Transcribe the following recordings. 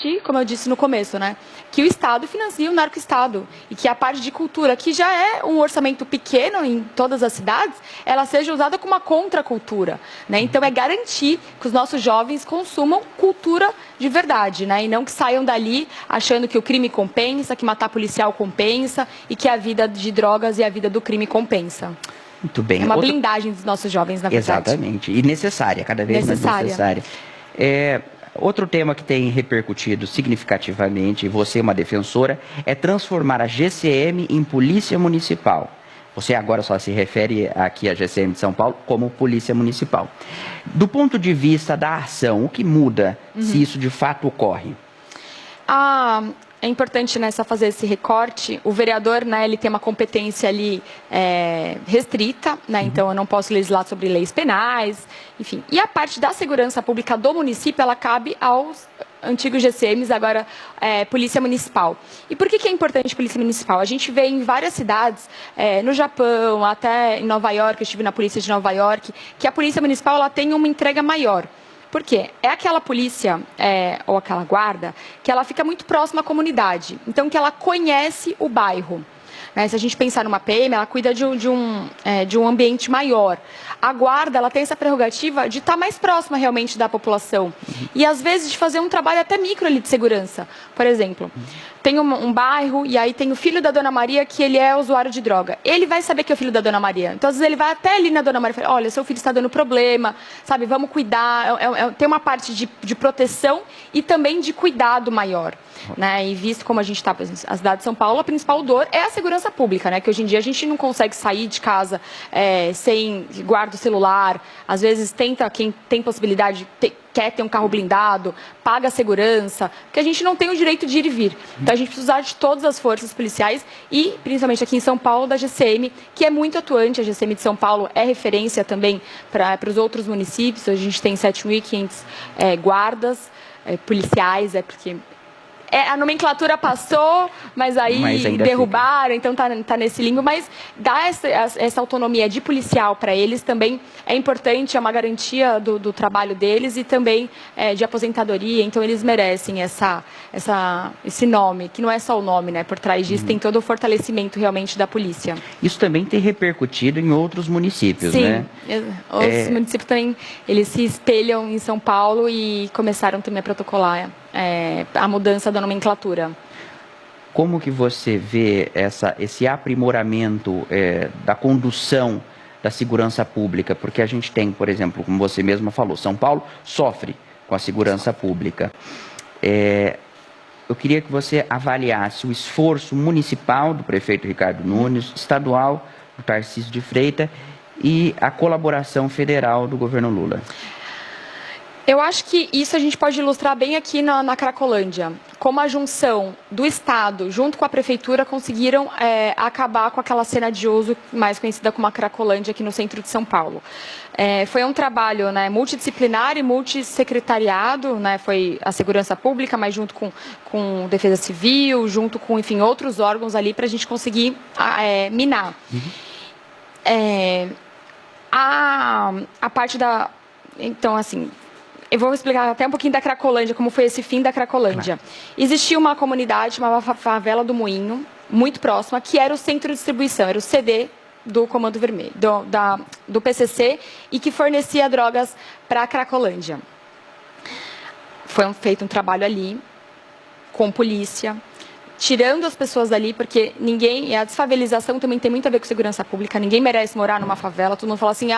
garantir, como eu disse no começo, né, que o Estado financia o narco-Estado e que a parte de cultura, que já é um orçamento pequeno em todas as cidades, ela seja usada como uma contracultura, né? Então é garantir que os nossos jovens consumam cultura de verdade, né? E não que saiam dali achando que o crime compensa, que matar policial compensa e que a vida de drogas e a vida do crime compensa. Muito bem. É uma blindagem dos nossos jovens, na verdade. Exatamente. E necessária, cada vez mais necessária. Outro tema que tem repercutido significativamente, e você é uma defensora, é transformar a GCM em Polícia Municipal. Você agora só se refere aqui à GCM de São Paulo como Polícia Municipal. Do ponto de vista da ação, o que muda se isso de fato ocorre? É importante, né, só fazer esse recorte. O vereador, né, ele tem uma competência ali restrita, né, então eu não posso legislar sobre leis penais, enfim. E a parte da segurança pública do município, ela cabe aos antigos GCMs, agora Polícia Municipal. E por que é importante Polícia Municipal? A gente vê em várias cidades, no Japão, até em Nova York, eu estive na Polícia de Nova York, que a Polícia Municipal ela tem uma entrega maior. Por quê? É aquela polícia ou aquela guarda que ela fica muito próxima à comunidade, então que ela conhece o bairro. Se a gente pensar numa PM, ela cuida de um ambiente maior. A guarda ela tem essa prerrogativa de estar mais próxima realmente da população e às vezes de fazer um trabalho até micro ali de segurança. Por exemplo, tem um bairro e aí tem o filho da Dona Maria que ele é usuário de droga. Ele vai saber que é o filho da Dona Maria. Então, às vezes, ele vai até ali na Dona Maria e fala, olha, seu filho está dando problema, sabe, vamos cuidar. Tem uma parte de proteção e também de cuidado maior. Né? E visto como a gente está, a cidade de São Paulo, a principal dor é a segurança pública, né? Que hoje em dia a gente não consegue sair de casa sem guarda o celular, às vezes quem tem possibilidade, quer ter um carro blindado, paga a segurança, porque a gente não tem o direito de ir e vir. Então a gente precisa usar de todas as forças policiais e, principalmente aqui em São Paulo, da GCM, que é muito atuante. A GCM de São Paulo é referência também para os outros municípios. Hoje a gente tem 7.500 guardas policiais, porque... a nomenclatura passou, mas aí derrubaram, então tá nesse limbo, mas dar essa autonomia de policial para eles também é importante, é uma garantia do trabalho deles e também de aposentadoria, então eles merecem esse nome, que não é só o nome, né? Por trás disso tem todo o fortalecimento realmente da polícia. Isso também tem repercutido em outros municípios, né? Sim, os municípios também, eles se espelham em São Paulo e começaram também a protocolar a mudança da nomenclatura. Como que você vê esse aprimoramento da condução da segurança pública? Porque a gente tem, por exemplo, como você mesma falou, São Paulo sofre com a segurança pública. Eu queria que você avaliasse o esforço municipal do prefeito Ricardo Nunes, estadual do Tarcísio de Freitas e a colaboração federal do governo Lula. Eu acho que isso a gente pode ilustrar bem aqui na Cracolândia. Como a junção do Estado junto com a Prefeitura conseguiram acabar com aquela cena de uso mais conhecida como a Cracolândia aqui no centro de São Paulo. Foi um trabalho, né, multidisciplinar e multissecretariado, né, foi a segurança pública, mas junto com defesa civil, junto com, enfim, outros órgãos ali para a gente conseguir minar. A parte da... Então, assim... Eu vou explicar até um pouquinho da Cracolândia, como foi esse fim da Cracolândia. Existia uma comunidade chamada Favela do Moinho, muito próxima, que era o centro de distribuição, era o CD do Comando Vermelho, do PCC, e que fornecia drogas para a Cracolândia. Foi feito um trabalho ali, com polícia, tirando as pessoas dali, porque a desfavelização também tem muito a ver com segurança pública, ninguém merece morar numa favela, todo mundo fala assim,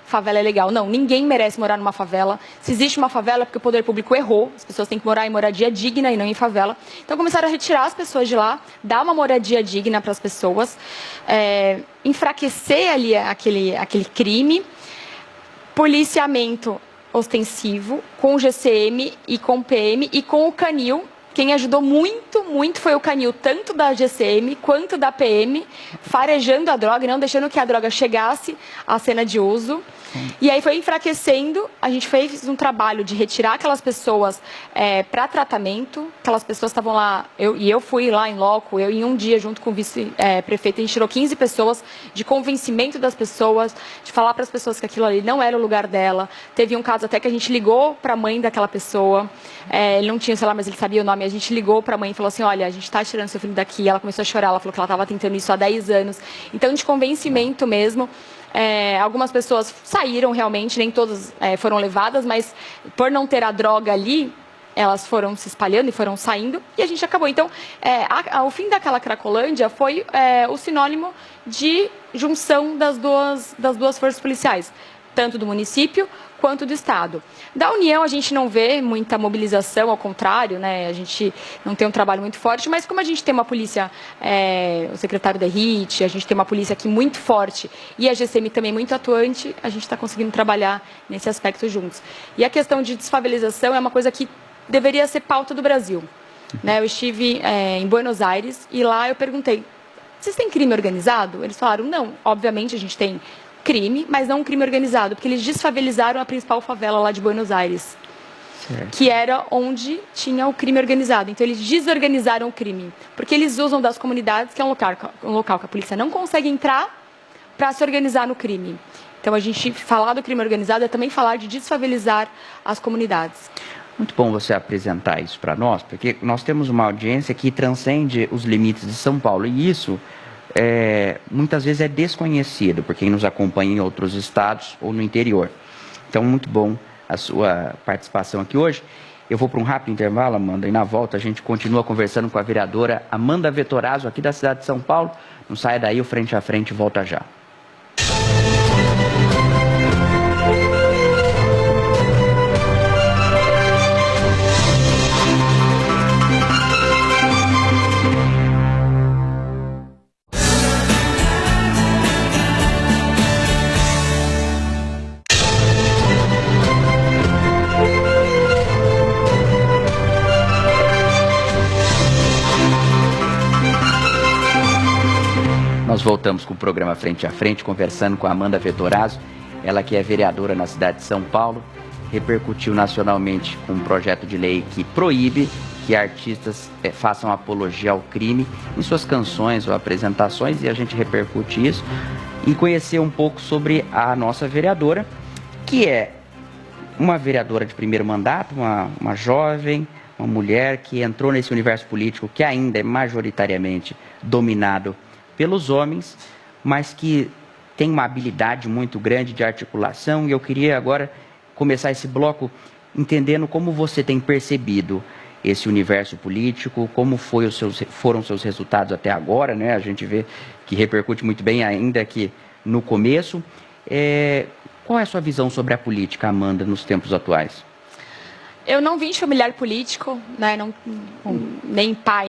favela é legal. Não, ninguém merece morar numa favela. Se existe uma favela é porque o poder público errou, as pessoas têm que morar em moradia digna e não em favela. Então começaram a retirar as pessoas de lá, dar uma moradia digna para as pessoas, enfraquecer ali aquele crime, policiamento ostensivo, com o GCM e com o PM e com o Canil. Quem ajudou muito, muito foi o Canil, tanto da GCM quanto da PM, farejando a droga e não deixando que a droga chegasse à cena de uso. E aí foi enfraquecendo, a gente fez um trabalho de retirar aquelas pessoas para tratamento, aquelas pessoas estavam lá, eu fui lá em loco, eu em um dia junto com o vice-prefeito, a gente tirou 15 pessoas, de convencimento das pessoas, de falar para as pessoas que aquilo ali não era o lugar dela. Teve um caso até que a gente ligou para a mãe daquela pessoa, ele não tinha o celular, mas ele sabia o nome, a gente ligou para a mãe e falou assim, olha, a gente está tirando seu filho daqui, ela começou a chorar, ela falou que ela estava tentando isso há 10 anos, então de convencimento mesmo. Algumas pessoas saíram realmente, nem todas foram levadas, mas por não ter a droga ali, elas foram se espalhando e foram saindo e a gente acabou. Então, o fim daquela Cracolândia foi o sinônimo de junção das duas forças policiais, tanto do município quanto do Estado. Da União, a gente não vê muita mobilização, ao contrário, né? A gente não tem um trabalho muito forte, mas como a gente tem uma polícia, o secretário da RIT, a gente tem uma polícia aqui muito forte e a GCM também muito atuante, a gente está conseguindo trabalhar nesse aspecto juntos. E a questão de desfavelização é uma coisa que deveria ser pauta do Brasil. Né? Eu estive em Buenos Aires e lá eu perguntei, vocês têm crime organizado? Eles falaram, não, obviamente a gente tem crime, mas não um crime organizado, porque eles desfavelizaram a principal favela lá de Buenos Aires, que era onde tinha o crime organizado. Então eles desorganizaram o crime, porque eles usam das comunidades, que é um local que a polícia não consegue entrar para se organizar no crime. Então a gente falar do crime organizado é também falar de desfavelizar as comunidades. Muito bom você apresentar isso para nós, porque nós temos uma audiência que transcende os limites de São Paulo, e isso muitas vezes é desconhecido por quem nos acompanha em outros estados ou no interior. Então, muito bom a sua participação aqui hoje. Eu vou para um rápido intervalo, Amanda, e na volta a gente continua conversando com a vereadora Amanda Vettorazzo, aqui da cidade de São Paulo. Não saia daí, o Frente a Frente volta já. Nós voltamos com o programa Frente a Frente, conversando com a Amanda Vettorazzo, ela que é vereadora na cidade de São Paulo, repercutiu nacionalmente com um projeto de lei que proíbe que artistas façam apologia ao crime em suas canções ou apresentações, e a gente repercute isso, e conhecer um pouco sobre a nossa vereadora, que é uma vereadora de primeiro mandato, uma jovem, uma mulher que entrou nesse universo político que ainda é majoritariamente dominado pelos homens, mas que tem uma habilidade muito grande de articulação, e eu queria agora começar esse bloco entendendo como você tem percebido esse universo político, como foram seus resultados até agora, né? A gente vê que repercute muito bem ainda aqui no começo. Qual é a sua visão sobre a política, Amanda, nos tempos atuais? Eu não vim de familiar político, né? Nem pai,